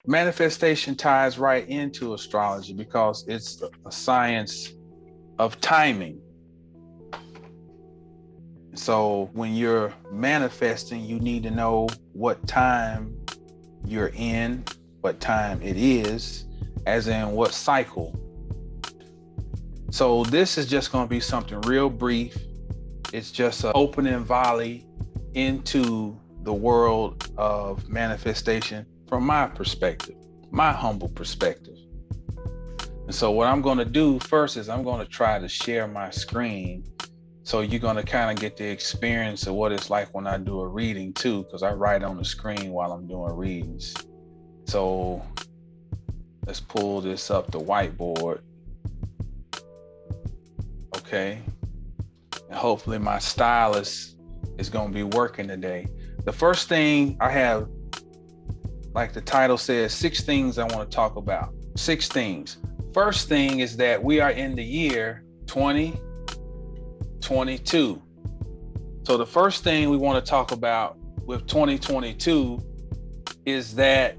manifestation ties right into astrology because it's a science of timing. So when you're manifesting, you need to know what time you're in, what time it is, as in what cycle. So this is just going to be something real brief. It's just an opening volley into the world of manifestation from my perspective, my humble perspective. And so what I'm going to do first is I'm going to try to share my screen. So you're going to kind of get the experience of what it's like when I do a reading too, because I write on the screen while I'm doing readings. So let's pull this up the whiteboard. Okay. And hopefully my stylus is going to be working today. The first thing I have, like the title says, 6 things I want to talk about. 6 things. First thing is that we are in the year 2022. So the first thing we want to talk about with 2022 is that,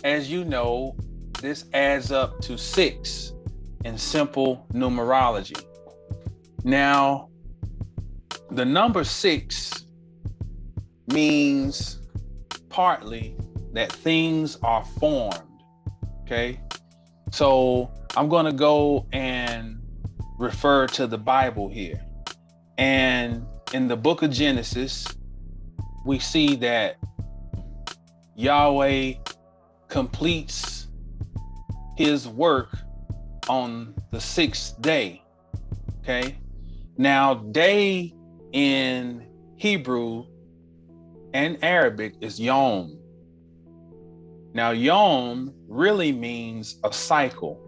as you know, this adds up to 6 in simple numerology. Now, the number 6 means partly that things are formed, okay? So I'm going to go and refer to the Bible here. And in the book of Genesis, we see that Yahweh completes his work on the 6th day, okay? Now, day in Hebrew and Arabic is Yom. Now, Yom really means a cycle.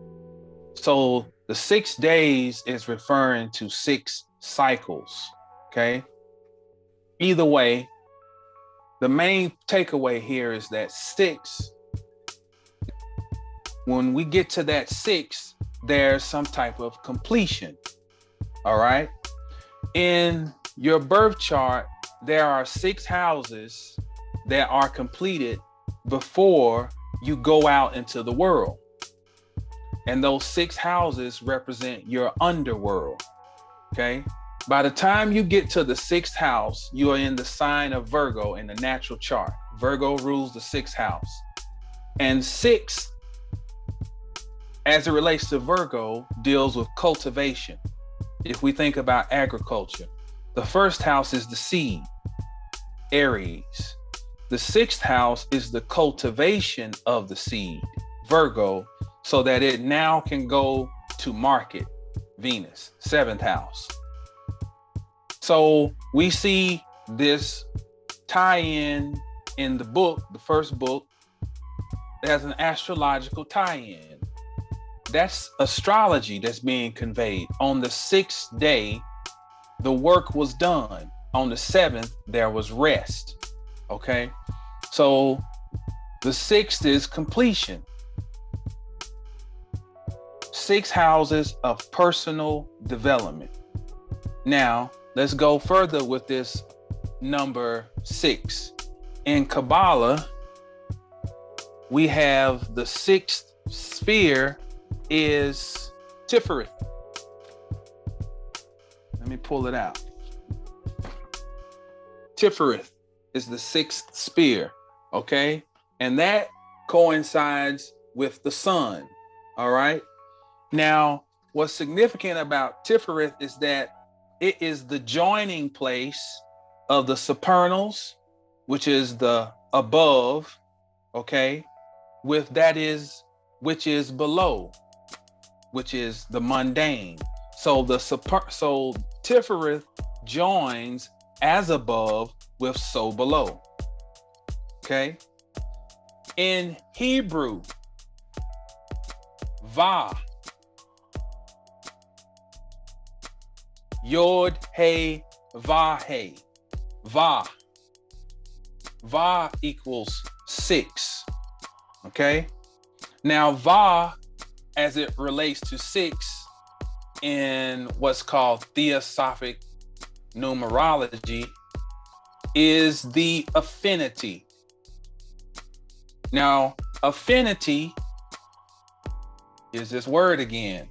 So the 6 days is referring to 6 cycles, okay? Either way, the main takeaway here is that 6, when we get to that 6, there's some type of completion, all right? In your birth chart, there are 6 houses that are completed before you go out into the world. And those 6 houses represent your underworld, okay? By the time you get to the 6th house, you are in the sign of Virgo in the natural chart. Virgo rules the 6th house. And 6, as it relates to Virgo, deals with cultivation. If we think about agriculture, the 1st house is the seed, Aries. The 6th house is the cultivation of the seed, Virgo, so that it now can go to market, Venus, 7th house. So we see this tie-in in the book, the first book, as an astrological tie-in. That's astrology that's being conveyed. On the 6th day, the work was done. On the 7th, there was rest. Okay? So the 6th is completion. 6 houses of personal development. Now, let's go further with this number 6. In Kabbalah, we have the 6th sphere is Tiferet. Let me pull it out. Tiferet is the 6th sphere, okay? And that coincides with the sun, all right? Now, what's significant about Tiferet is that it is the joining place of the supernals, which is the above, okay, with that is, which is below, which is the mundane. So so Tiferet joins as above with so below, okay? In Hebrew, Va, Yod, He, Va, He, Va. Va equals 6, okay? Now, Va, as it relates to 6 in what's called theosophic numerology, is the affinity. Now, Affinity, is this word again,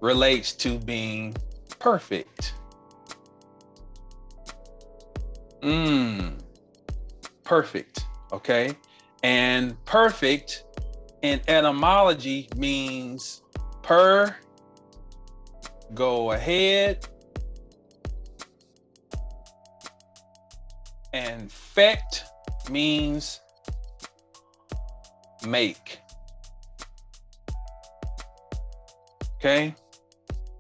relates to being perfect. Perfect, okay? And perfect in etymology means per, go ahead, and fect means make. Okay,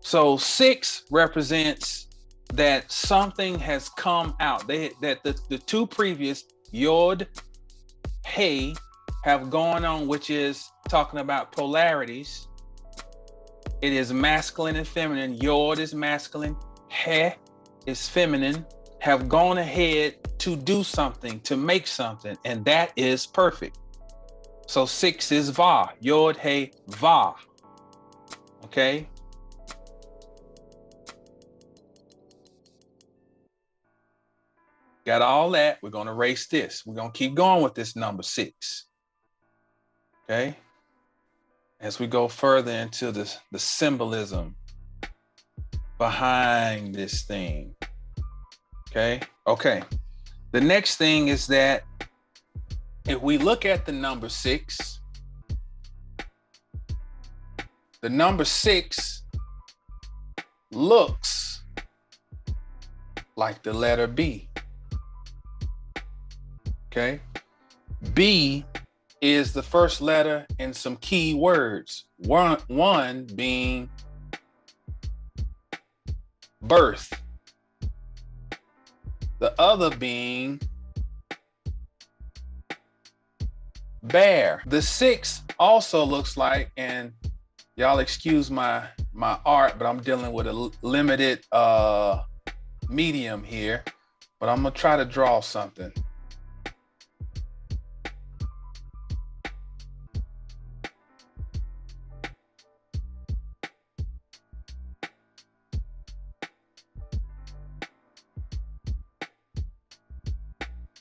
so 6 represents that something has come out. That the two previous Yod, Hey have gone on, which is talking about polarities. It is masculine and feminine. Yod is masculine, He is feminine, have gone ahead to do something, to make something, and that is perfect. So 6 is Va, Yod, He, Va. Okay. Got all that. We're going to erase this. We're going to keep going with this number 6. Okay. As we go further into the symbolism behind this thing. Okay. Okay. The next thing is that if we look at the number 6, the number 6 looks like the letter B. Okay. B is the first letter in some key words. One being birth. The other being bear. The 6 also looks like, and y'all excuse my art, but I'm dealing with a limited medium here, but I'm gonna try to draw something.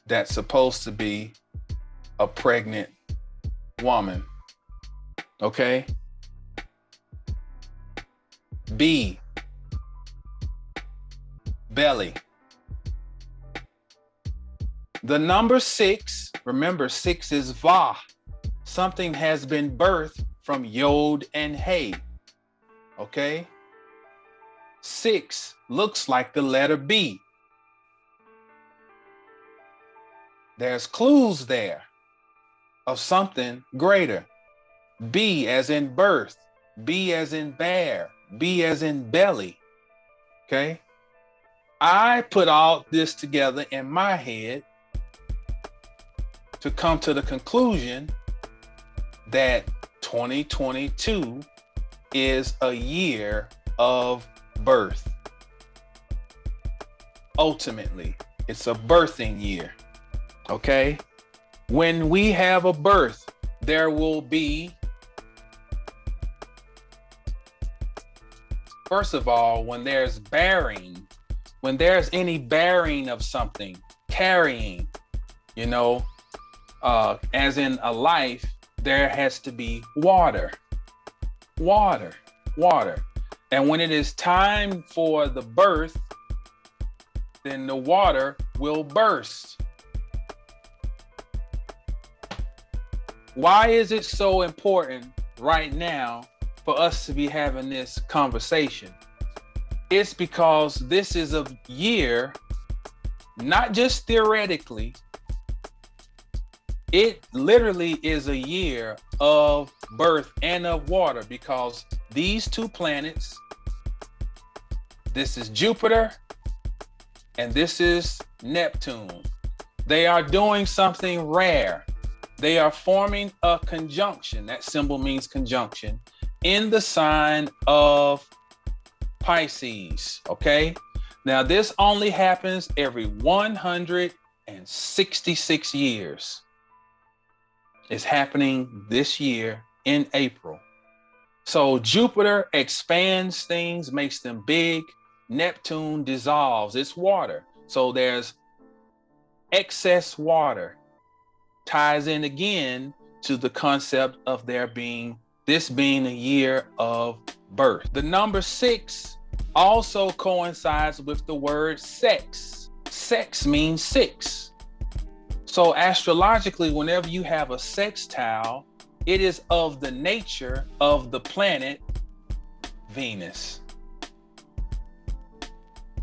That's supposed to be a pregnant woman. Okay. B, belly. The number 6, remember 6 is Va. Something has been birthed from Yod and Hey. Okay. 6 looks like the letter B. There's clues there of something greater. B as in birth, B as in bear, B as in belly. Okay. I put all this together in my head to come to the conclusion that 2022 is a year of birth. Ultimately, it's a birthing year. Okay. When we have a birth, there will be, first of all, when there's bearing, when there's any bearing of something, carrying, you know, as in a life, there has to be water. And when it is time for the birth, then the water will burst. Why is it so important right now for us to be having this conversation? It's because this is a year, not just theoretically, it literally is a year of birth and of water, because these two planets, this is Jupiter and this is Neptune. They are doing something rare. They are forming a conjunction. That symbol means conjunction in the sign of Pisces. Okay. Now this only happens every 166 years. It's happening this year in April. So Jupiter expands things, makes them big. Neptune dissolves. It's water. So there's excess water. Ties in again to the concept of this being a year of birth. The number 6 also coincides with the word sex. Sex means 6. So astrologically, whenever you have a sextile, it is of the nature of the planet Venus.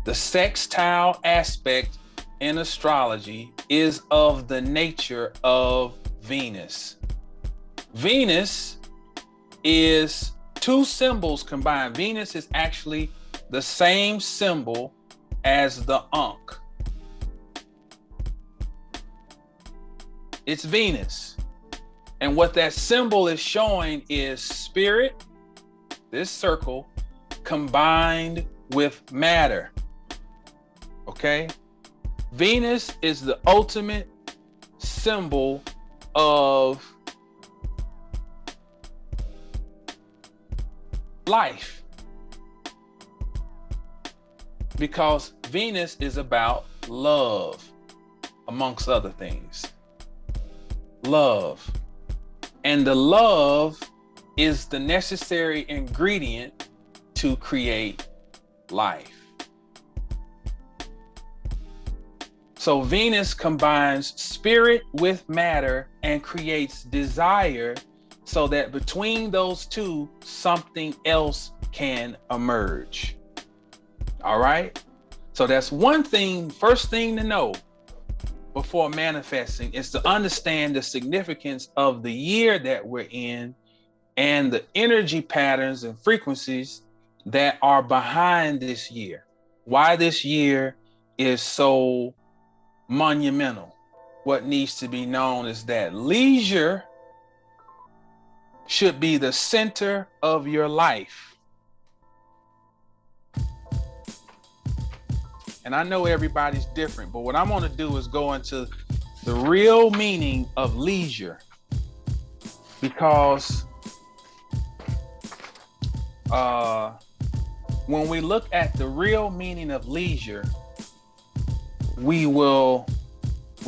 The sextile aspect in astrology is of the nature of Venus. Venus is 2 symbols combined. Venus is actually the same symbol as the Ankh. It's Venus. And what that symbol is showing is spirit, this circle, combined with matter. Okay? Venus is the ultimate symbol of life, because Venus is about love, amongst other things. Love. And the love is the necessary ingredient to create life. So Venus combines spirit with matter and creates desire, so that between those two, something else can emerge. All right? So that's one thing, first thing to know before manifesting, is to understand the significance of the year that we're in and the energy patterns and frequencies that are behind this year. Why this year is so monumental. What needs to be known is that leisure should be the center of your life. And I know everybody's different, but what I'm going to do is go into the real meaning of leisure, because when we look at the real meaning of leisure, we'll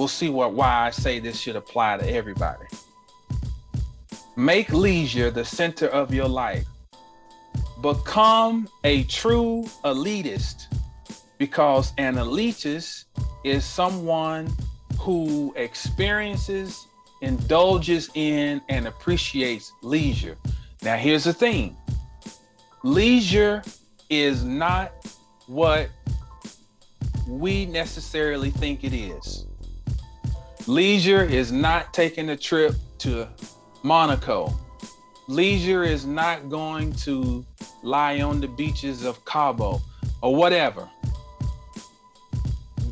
see why I say this should apply to everybody. Make leisure the center of your life. Become a true elitist, because an elitist is someone who experiences, indulges in, and appreciates leisure. Now, here's the thing. Leisure is not what we necessarily think it is. Leisure is not taking a trip to Monaco. Leisure is not going to lie on the beaches of Cabo or whatever.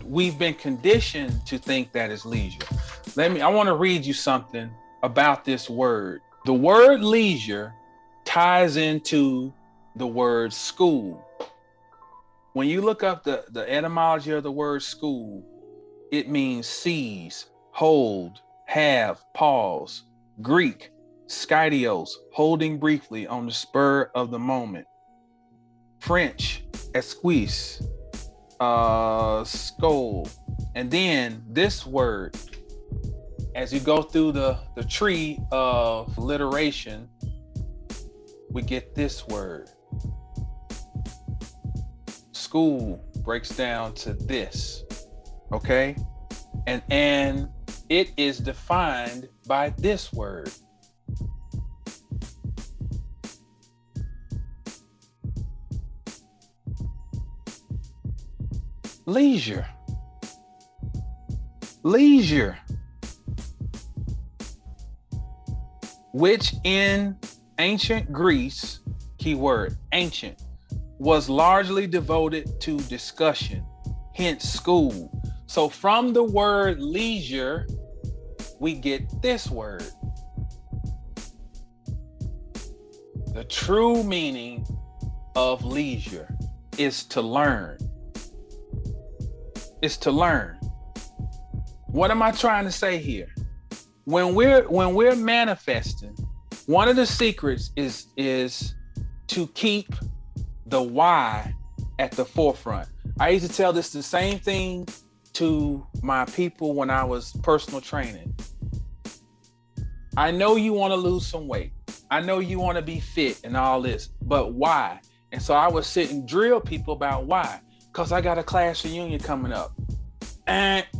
We've been conditioned to think that is leisure. I want to read you something about this word. The word leisure ties into the word school. When you look up the etymology of the word school, it means seize, hold, have, pause. Greek, skydios, holding briefly on the spur of the moment. French, esquisse, skull. And then this word, as you go through the tree of alliteration, we get this word. School breaks down to this, okay? And it is defined by this word. Leisure. Leisure. Which in ancient Greece, keyword ancient, was largely devoted to discussion, hence school. So from the word leisure, we get this word. The true meaning of leisure is to learn. It's to learn. What am I trying to say here? When we're manifesting, one of the secrets is to keep the why at the forefront. I used to tell this the same thing to my people when I was personal training. I know you want to lose some weight. I know you want to be fit and all this, but why? And so I would sit and drill people about why. Because I got a class reunion coming up.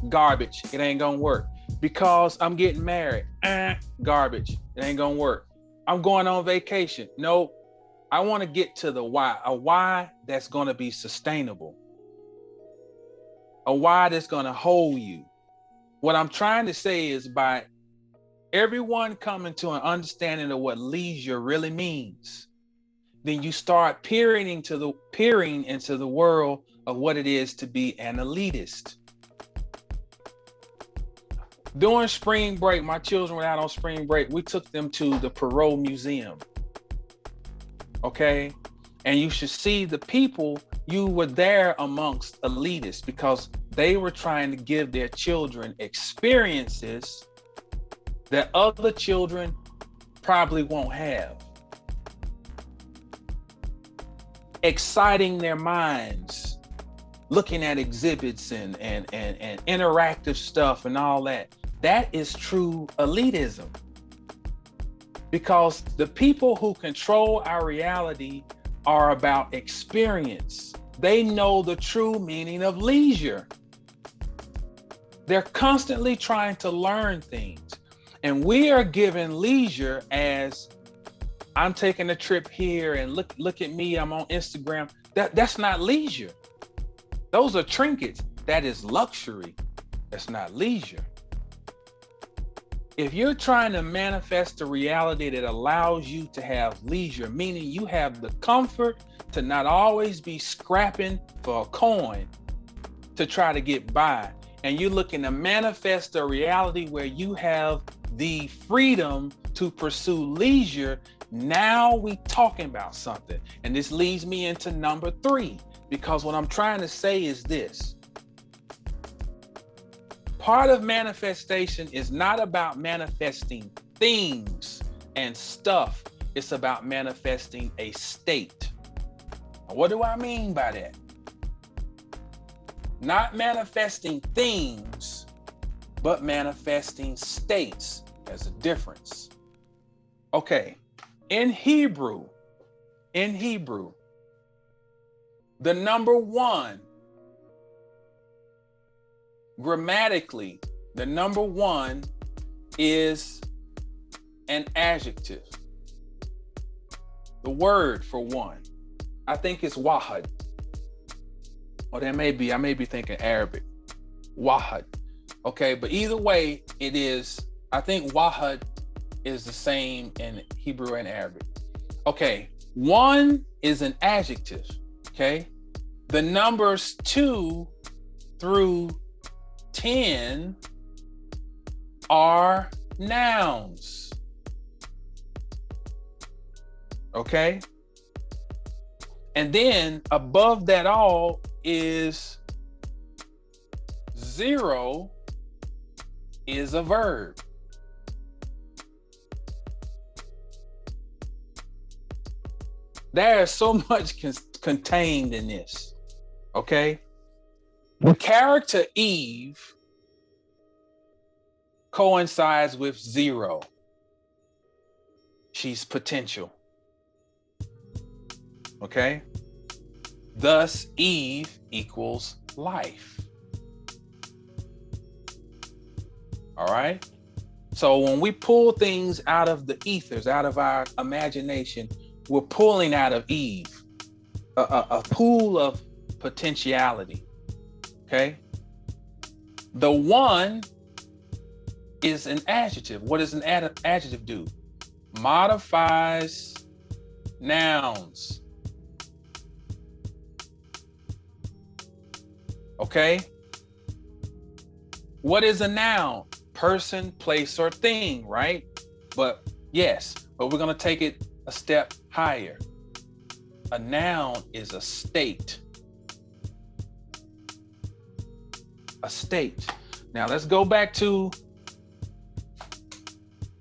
Garbage. It ain't gonna work. Because I'm getting married. Garbage. It ain't gonna work. I'm going on vacation. No, I want to get to the why. A why that's gonna be sustainable. A why that's gonna hold you. What I'm trying to say is by everyone coming to an understanding of what leisure really means, then you start peering into the world of what it is to be an elitist. During spring break, my children were out on spring break. We took them to the Perot Museum. Okay? And you should see the people, you were there amongst elitists because they were trying to give their children experiences that other children probably won't have. Exciting their minds, looking at exhibits and interactive stuff and all that. That is true elitism. Because the people who control our reality are about experience. They know the true meaning of leisure. They're constantly trying to learn things. And we are given leisure as I'm taking a trip here and look at me, I'm on Instagram. That's not leisure. Those are trinkets. That is luxury. That's not leisure. If you're trying to manifest a reality that allows you to have leisure, meaning you have the comfort to not always be scrapping for a coin to try to get by, and you're looking to manifest a reality where you have the freedom to pursue leisure, now we talking about something. And this leads me into number 3, because what I'm trying to say is this. Part of manifestation is not about manifesting things and stuff. It's about manifesting a state. What do I mean by that? Not manifesting things, but manifesting states. There's a difference. Okay, in Hebrew, the number 1, grammatically, the number 1 is an adjective. The word for one, I think it's wahad. Or I may be thinking Arabic. Wahad. Okay, but either way, it is, I think wahad is the same in Hebrew and Arabic. Okay, 1 is an adjective. Okay, the numbers 2 through 10 are nouns. Okay, and then above that all is 0 is a verb. There is so much contained in this. Okay, the character Eve coincides with 0. She's potential. Okay, thus Eve equals life. All right, so when we pull things out of the ethers, out of our imagination, we're pulling out of Eve a pool of potentiality. Okay, the 1 is an adjective. What does an adjective do? Modifies nouns. Okay, what is a noun? Person, place, or thing, right? But yes, but we're going to take it a step higher. A noun is a state. A state. Now let's go back to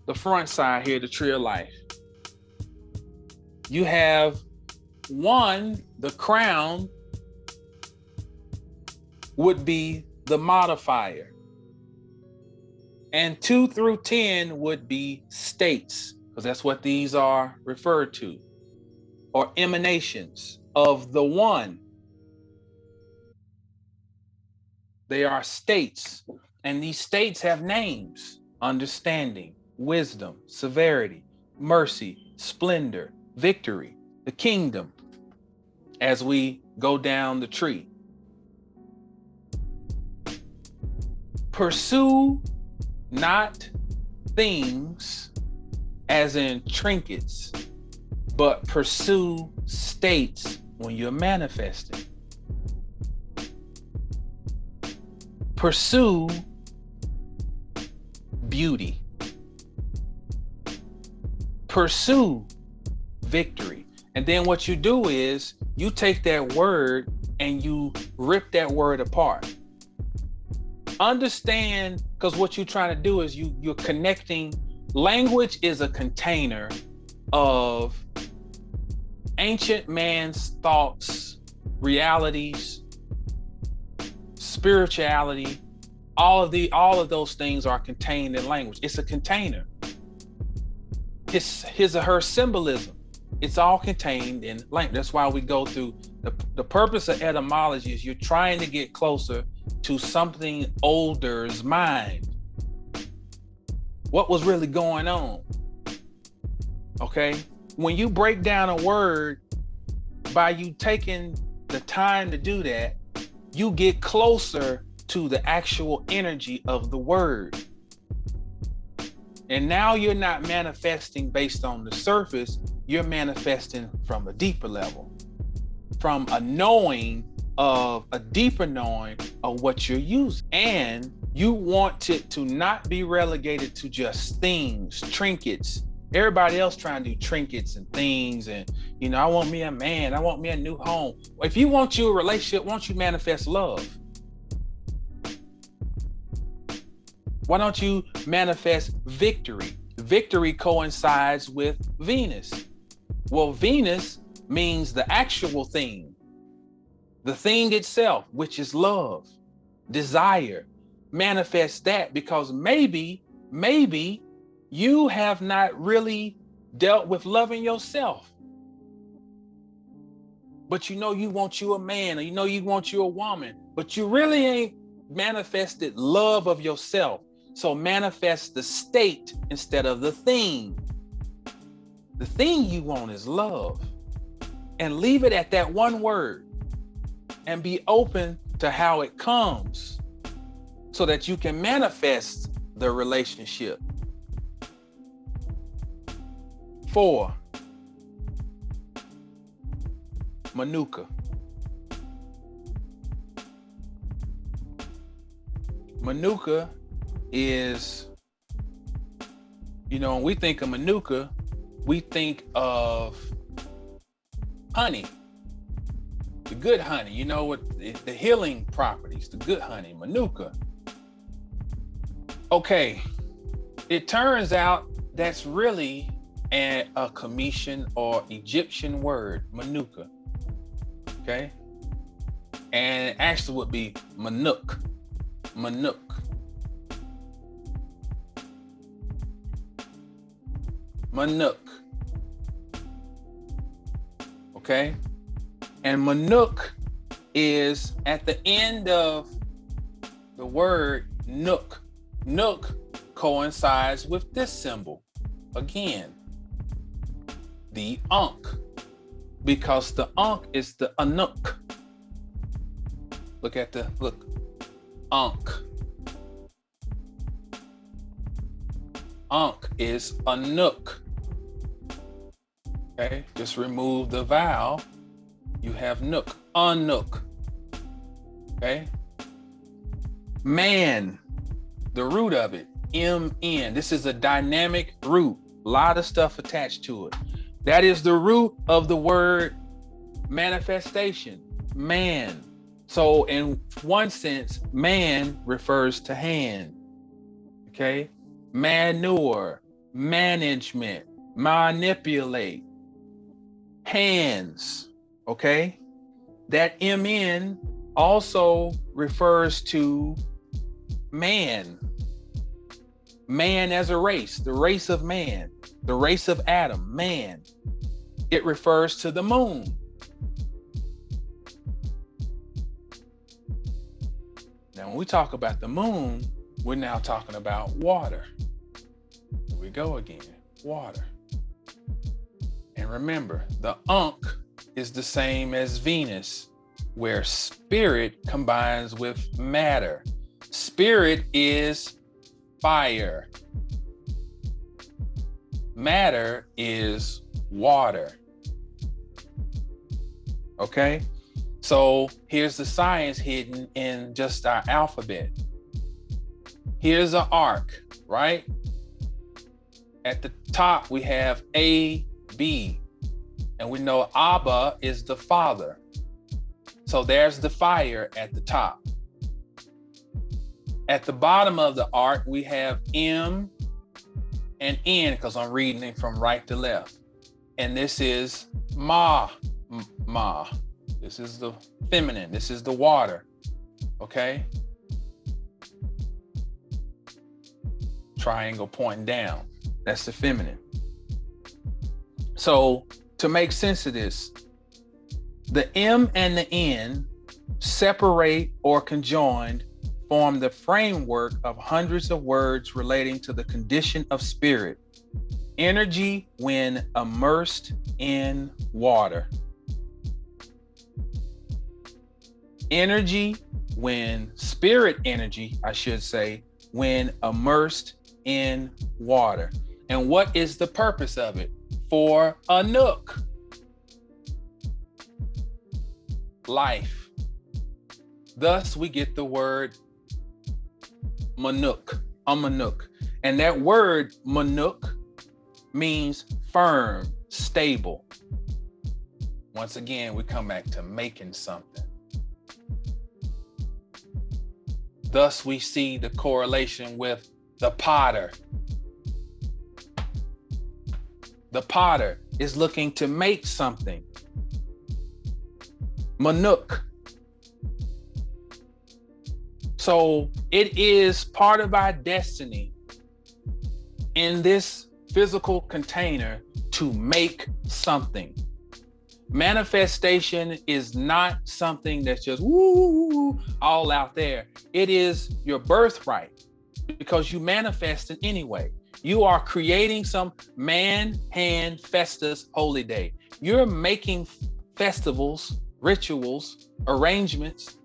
the front side here, the tree of life. You have 1, the crown would be the modifier. And 2 through 10 would be states, because that's what these are referred to, or emanations of the one. They are states, and these states have names: understanding, wisdom, severity, mercy, splendor, victory, the kingdom, as we go down the tree. Pursue not things as in trinkets, but pursue states when you're manifesting. Pursue beauty. Pursue victory. And then what you do is you take that word and you rip that word apart. Understand, because what you're trying to do is you're connecting. Language is a container of ancient man's thoughts, realities, spirituality. All of those things are contained in language. It's a container. His or her symbolism, it's all contained in language. That's why we go through the purpose of etymology is you're trying to get closer to something older's mind. What was really going on? Okay? When you break down a word, by you taking the time to do that, you get closer to the actual energy of the word. And now you're not manifesting based on the surface, you're manifesting from a deeper level, from a knowing of a deeper knowing of what you're using. And you want it to not be relegated to just things, trinkets. Everybody else trying to do trinkets and things, and I want me a man, I want me a new home. If you want you a relationship, why don't you manifest love? Why don't you manifest victory? Victory coincides with Venus. Well, Venus means the actual thing, the thing itself, which is love, desire. Manifest that, because maybe you have not really dealt with loving yourself. But you want you a man, or you want you a woman, but you really ain't manifested love of yourself. So manifest the state instead of the thing. The thing you want is love. And leave it at that one word and be open to how it comes so that you can manifest the relationship. 4, Manuka. Manuka is, when we think of Manuka, we think of honey, the good honey, with the healing properties, the good honey, Manuka. Okay, it turns out that's really a Cometian or Egyptian word, Manuka. Okay, and it actually would be Manuk. Okay, and Manuk is at the end of the word nook. Nook coincides with this symbol again, the Ankh, because the Ankh is the Anuk. Look, Ankh. Ankh is Anuk. Okay, just remove the vowel. You have Nook, Anuk. Okay. Man, the root of it, MN. This is a dynamic root. A lot of stuff attached to it. That is the root of the word manifestation, man. So in one sense, man refers to hand. Okay. Manure, management, manipulate, hands. Okay. That MN also refers to man. Man as a race, the race of man, the race of Adam, man. It refers to the moon. Now, when we talk about the moon, we're now talking about water. Here we go again, water. And remember, the Ankh is the same as Venus, where spirit combines with matter. Spirit is fire. Matter is water. Okay? So here's the science hidden in just our alphabet. Here's an arc, right? At the top, we have A, B. And we know Abba is the Father. So there's the fire at the top. At the bottom of the arc, we have M and N, because I'm reading it from right to left. And this is Ma. This is the feminine. This is the water. Okay? Triangle pointing down. That's the feminine. So to make sense of this, the M and the N, separate or conjoined, form the framework of hundreds of words relating to the condition of spirit, energy when immersed in water. Energy when, spirit energy, I should say, when immersed in water. And what is the purpose of it? For a nook. Life. Thus we get the word manuk, a manuk. And that word manuk means firm, stable. Once again, we come back to making something. Thus we see the correlation with the potter. The potter is looking to make something. Manuk. So it is part of our destiny in this physical container to make something. Manifestation is not something that's just woo, all out there. It is your birthright because you manifest it anyway. You are creating some man hand festus holy day. You're making festivals, rituals, arrangements.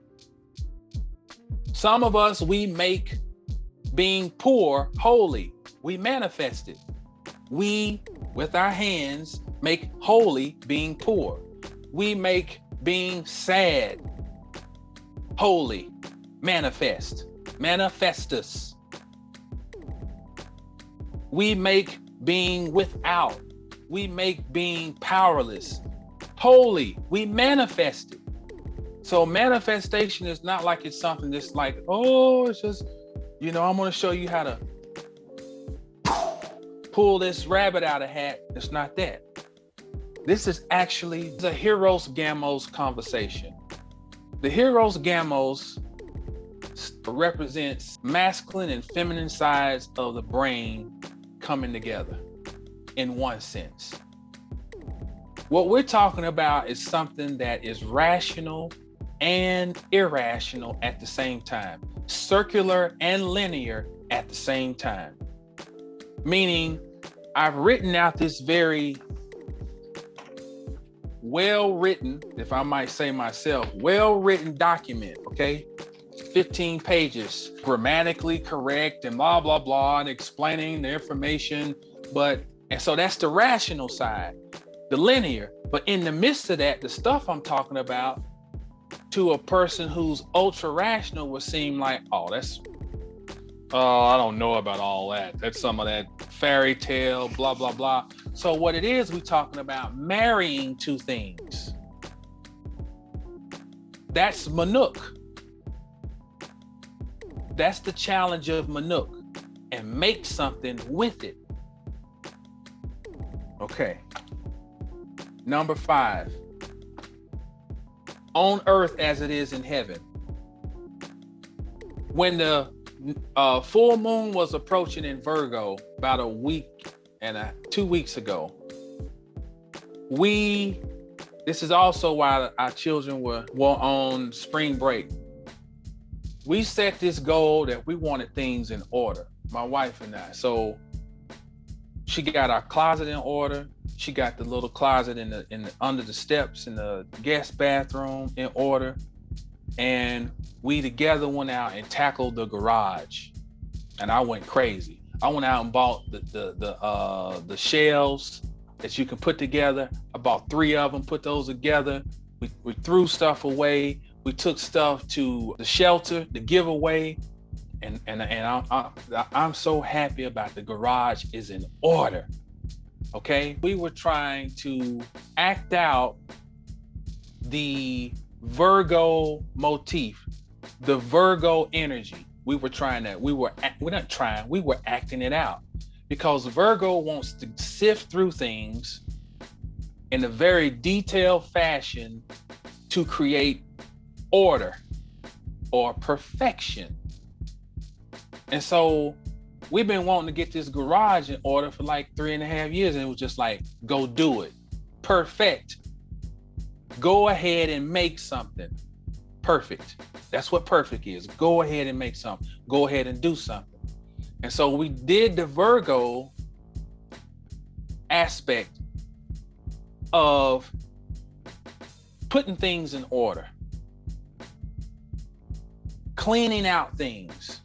Some of us, we make being poor holy. We manifest it. We, with our hands, make holy being poor. We make being sad holy. Manifest. Manifestus. We make being without. We make being powerless holy. We manifest it. So manifestation is not like it's something that's like, oh, it's just, I'm going to show you how to pull this rabbit out of a hat. It's not that. This is actually the Heros Gamos conversation. The Heros Gamos represents masculine and feminine sides of the brain coming together in one sense. What we're talking about is something that is rational and irrational at the same time, circular and linear at the same time. Meaning, I've written out this very well-written, if I might say myself, well-written document, okay? 15 pages, grammatically correct and blah, blah, blah, and explaining the information. And so that's the rational side, the linear. But in the midst of that, the stuff I'm talking about to a person who's ultra rational would seem like, I don't know about all that. That's some of that fairy tale, blah, blah, blah. So what it is, we're talking about marrying two things. That's Manuk. That's the challenge of Manuk, and make something with it. Okay. Number 5. On earth as it is in heaven. When the Full moon was approaching in Virgo about a week and 2 weeks ago. This is also while our children were on spring break. We set this goal that we wanted things in order, my wife and I. So she got our closet in order. She got the little closet in the under the steps in the guest bathroom in order. And we together went out and tackled the garage. And I went crazy. I went out and bought the shelves that you can put together. I bought 3 of them, put those together. We threw stuff away. We took stuff to the shelter to give away. And I'm so happy about the garage is in order. Okay, we were trying to act out the Virgo motif, the Virgo energy. We were acting it out, because Virgo wants to sift through things in a very detailed fashion to create order or perfection. And so we've been wanting to get this garage in order for like 3.5 years, and it was just like, go do it. Perfect. Go ahead and make something. Perfect. That's what perfect is. Go ahead and make something. Go ahead and do something. And so we did the Virgo aspect of putting things in order, cleaning out things.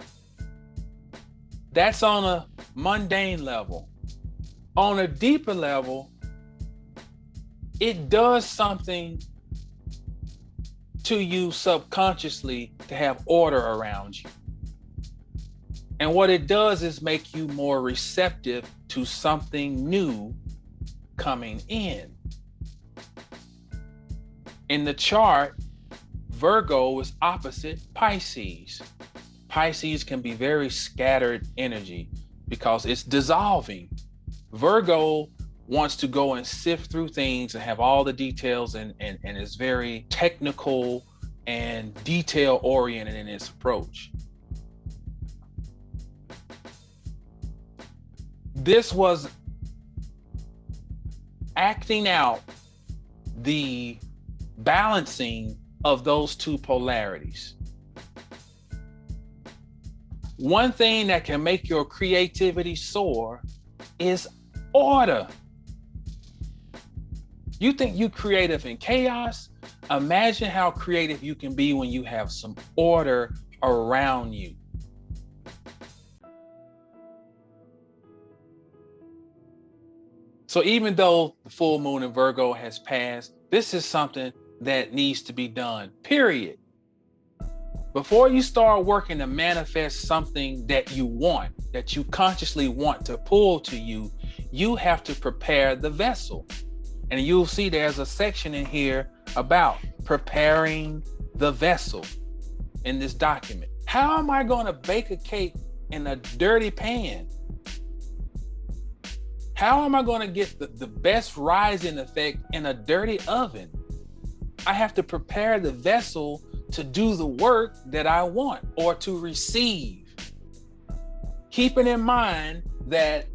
That's on a mundane level. On a deeper level, it does something to you subconsciously to have order around you. And what it does is make you more receptive to something new coming in. In the chart, Virgo is opposite Pisces. Pisces can be very scattered energy because it's dissolving. Virgo wants to go and sift through things and have all the details and is very technical and detail oriented in its approach. This was acting out the balancing of those two polarities. One thing that can make your creativity soar is order. You think you creative in chaos? Imagine how creative you can be when you have some order around you. So even though the full moon in Virgo has passed, this is something that needs to be done, period. Before you start working to manifest something that you want, that you consciously want to pull to you, you have to prepare the vessel. And you'll see there's a section in here about preparing the vessel in this document. How am I going to bake a cake in a dirty pan? How am I going to get the best rising effect in a dirty oven? I have to prepare the vessel to do the work that I want or to receive. Keeping in mind that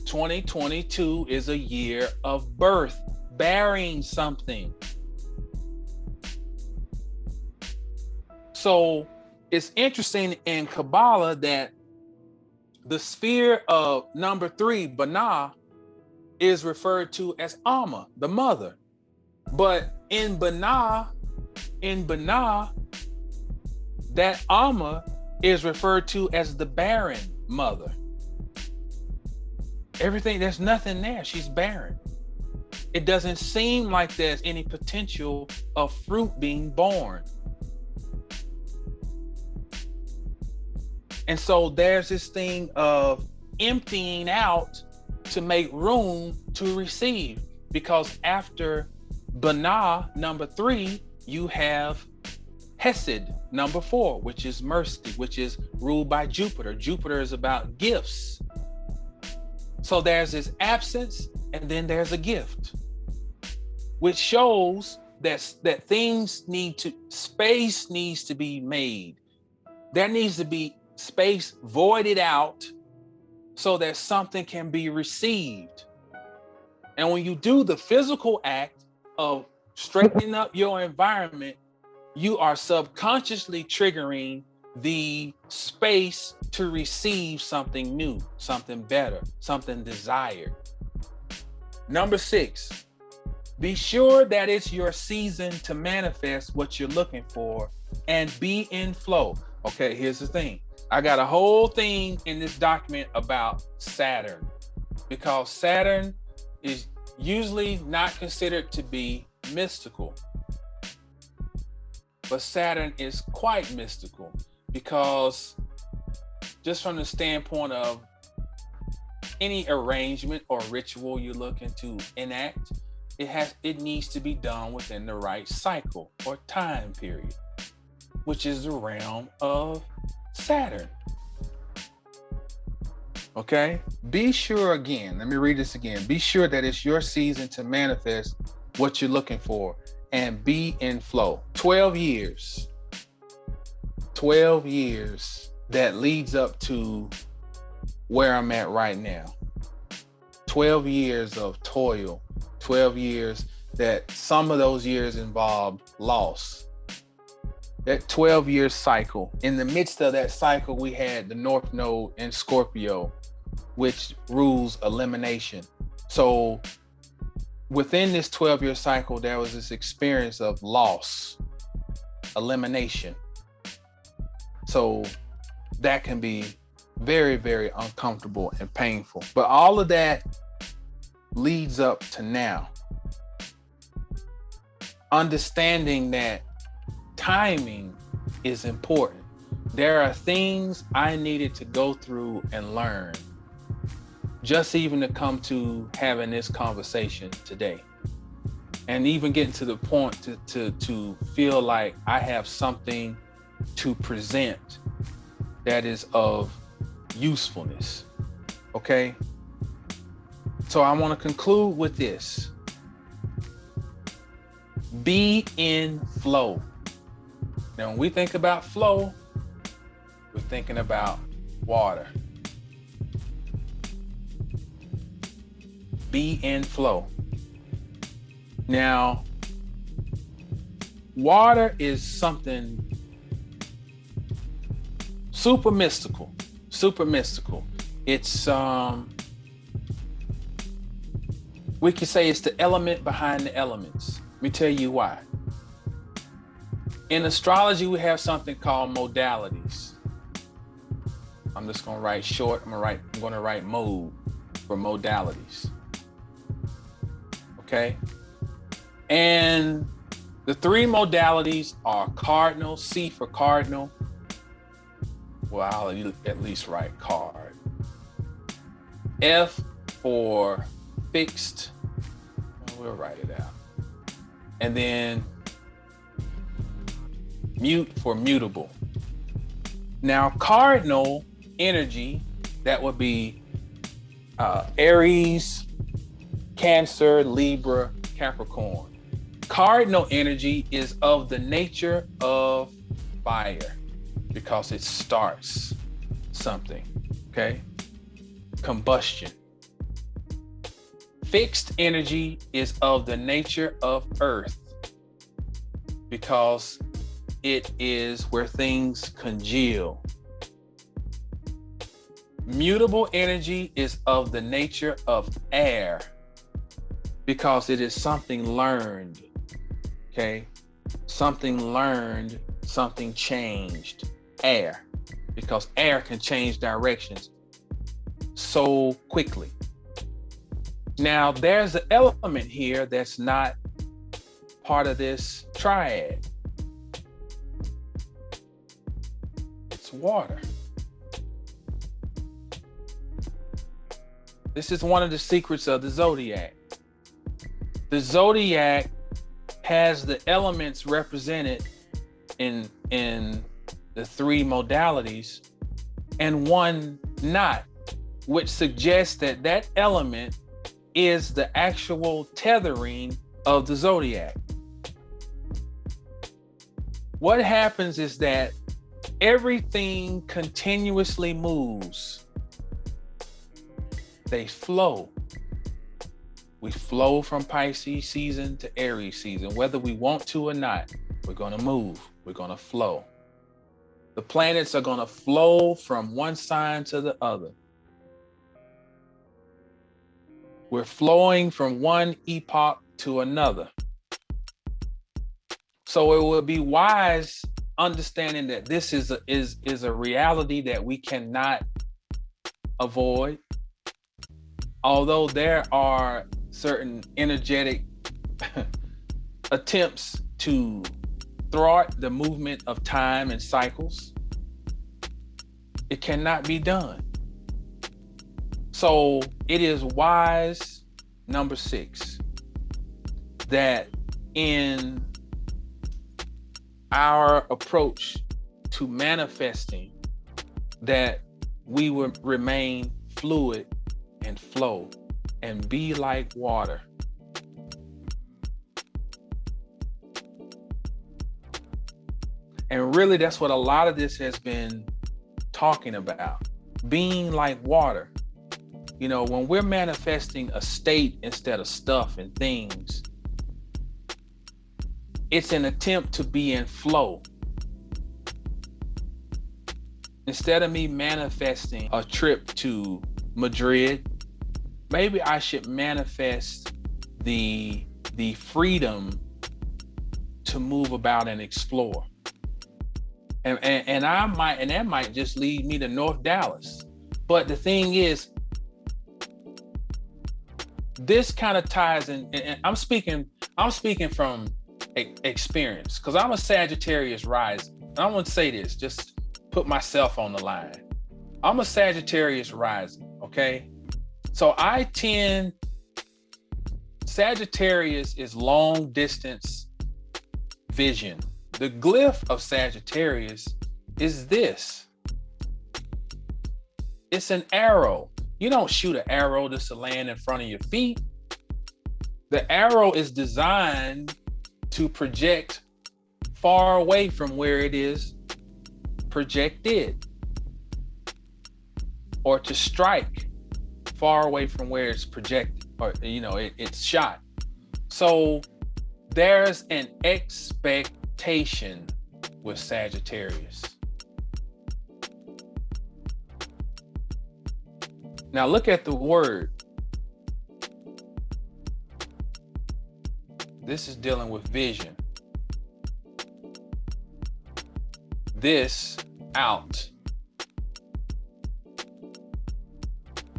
2022 is a year of birth, bearing something. So it's interesting in Kabbalah that the sphere of number 3, Binah, is referred to as Amma, the mother. But in Binah, that Amma is referred to as the barren mother. Everything, there's nothing there. She's barren. It doesn't seem like there's any potential of fruit being born. And so there's this thing of emptying out to make room to receive, because after Binah, number 3, you have Hesed, number 4, which is mercy, which is ruled by Jupiter. Jupiter is about gifts. So there's this absence, and then there's a gift, which shows that space needs to be made. There needs to be space voided out so that something can be received. And when you do the physical act of straightening up your environment, you are subconsciously triggering the space to receive something new, something better, something desired. Number 6, be sure that it's your season to manifest what you're looking for and be in flow. Okay, here's the thing. I got a whole thing in this document about Saturn, because Saturn is usually not considered to be mystical. But Saturn is quite mystical, because just from the standpoint of any arrangement or ritual you're looking to enact, it needs to be done within the right cycle or time period, which is the realm of Saturn. Okay, be sure again, let me read this again. Be sure that it's your season to manifest what you're looking for and be in flow. 12 years that leads up to where I'm at right now. 12 years of toil, 12 years that some of those years involved loss. That 12-year cycle, in the midst of that cycle, we had the North Node in Scorpio, which rules elimination. So within this 12-year cycle, there was this experience of loss, elimination. So that can be very, very uncomfortable and painful. But all of that leads up to now. Understanding that timing is important. There are things I needed to go through and learn, just even to come to having this conversation today. And even getting to the point to feel like I have something to present that is of usefulness. Okay? So I want to conclude with this. Be in flow. Now, when we think about flow, we're thinking about water. Be in flow. Now, water is something super mystical. It's we could say it's the element behind the elements. Let me tell you why. In astrology, we have something called modalities. I'm just gonna write short. I'm gonna write mode for modalities. Okay? And the 3 modalities are cardinal, C for cardinal. Well, I'll at least write card. F for fixed. We'll write it out. And then mute for mutable. Now, cardinal energy, that would be Aries, Cancer, Libra, Capricorn. Cardinal energy is of the nature of fire because it starts something, okay? Combustion. Fixed energy is of the nature of earth because it is where things congeal. Mutable energy is of the nature of air because it is something learned, okay? Something learned, something changed. Air, because air can change directions so quickly. Now, there's an element here that's not part of this triad. It's water. This is one of the secrets of the zodiac. The zodiac has the elements represented in the 3 modalities and one not, which suggests that that element is the actual tethering of the zodiac. What happens is that everything continuously moves. They flow. We flow from Pisces season to Aries season. Whether we want to or not, we're going to move. We're going to flow. The planets are going to flow from one sign to the other. We're flowing from one epoch to another. So it would be wise understanding that this is a reality that we cannot avoid. Although there are certain energetic attempts to thwart the movement of time and cycles, it cannot be done. So it is wise, number 6, that in our approach to manifesting, that we would remain fluid and flow and be like water. And really, that's what a lot of this has been talking about, being like water. You know, when we're manifesting a state instead of stuff and things, it's an attempt to be in flow. Instead of me manifesting a trip to Madrid, maybe I should manifest the freedom to move about and explore. And that might just lead me to North Dallas. But the thing is, this kind of ties in, and I'm speaking from experience, because I'm a Sagittarius rising. And I want to say this, just put myself on the line. I'm a Sagittarius rising, okay? So Sagittarius is long distance vision. The glyph of Sagittarius is this. It's an arrow. You don't shoot an arrow just to land in front of your feet. The arrow is designed to project far away from where it is projected, or to strike far away from where it's projected, or it's shot. So there's an expectation with Sagittarius. Now look at the word. This is dealing with vision. This out,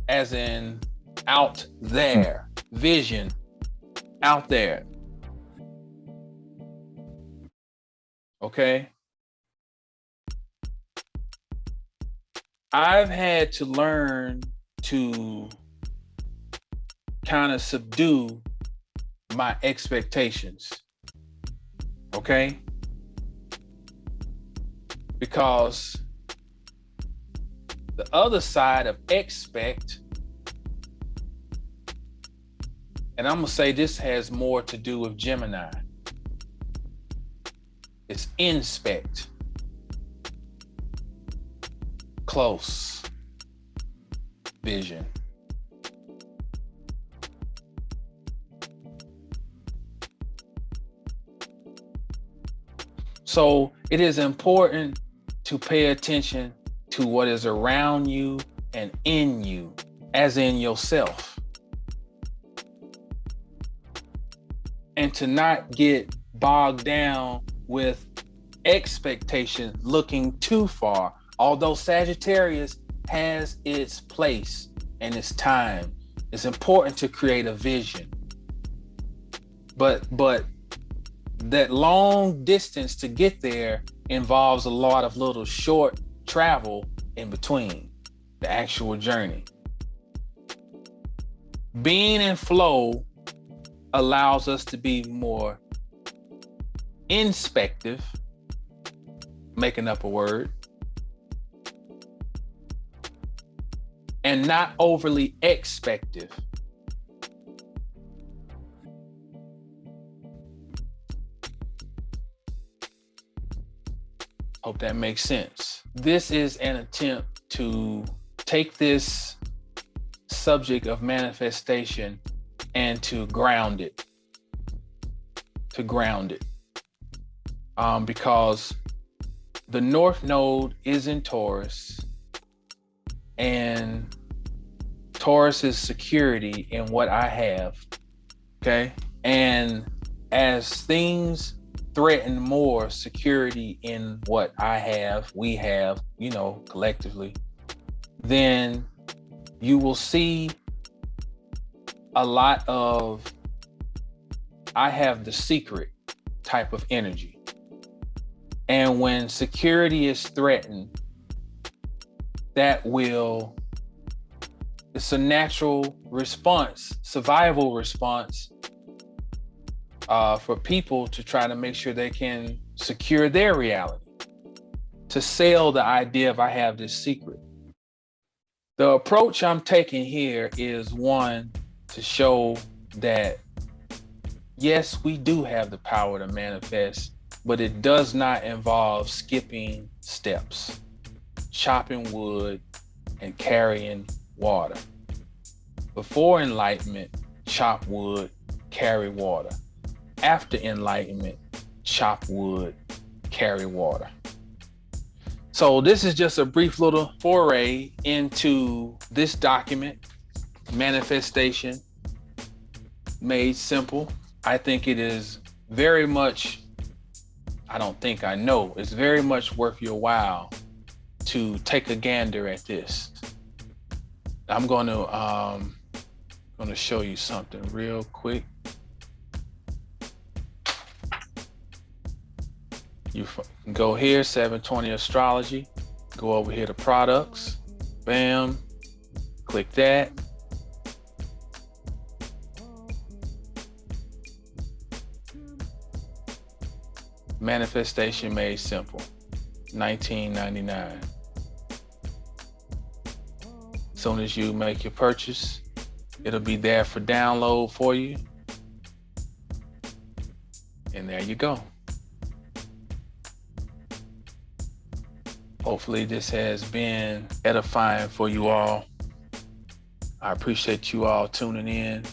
as in out there. Vision, out there. Okay? I've had to learn to kind of subdue my expectations. Okay? Because the other side of expect, and I'm gonna say this has more to do with Gemini, it's inspect. Close vision. So it is important to pay attention to what is around you and in you, as in yourself. And to not get bogged down with expectation looking too far. Although Sagittarius has its place and its time, it's important to create a vision. But that long distance to get there involves a lot of little short travel in between the actual journey. Being in flow allows us to be more inspective, making up a word, and not overly expective. Hope that makes sense. This is an attempt to take this subject of manifestation and to ground it. Because the North Node is in Taurus, and Taurus is security in what I have, okay? And as things threaten more security in what I have, we have, collectively, then you will see a lot of I have the secret type of energy. And when security is threatened, it's a natural response, survival response for people to try to make sure they can secure their reality, to sell the idea of I have this secret. The approach I'm taking here is one to show that yes, we do have the power to manifest, but it does not involve skipping steps, chopping wood, and carrying water. Before enlightenment, chop wood, carry water. After enlightenment, chop wood, carry water. So this is just a brief little foray into this document, Manifestation Made Simple. I think it is very much, I know, it's very much worth your while to take a gander at this. I'm going to show you something real quick. You go here, 720 Astrology, go over here to products, bam, click that. Manifestation Made Simple, $19.99. As soon as you make your purchase, it'll be there for download for you. And there you go. Hopefully this has been edifying for you all. I appreciate you all tuning in.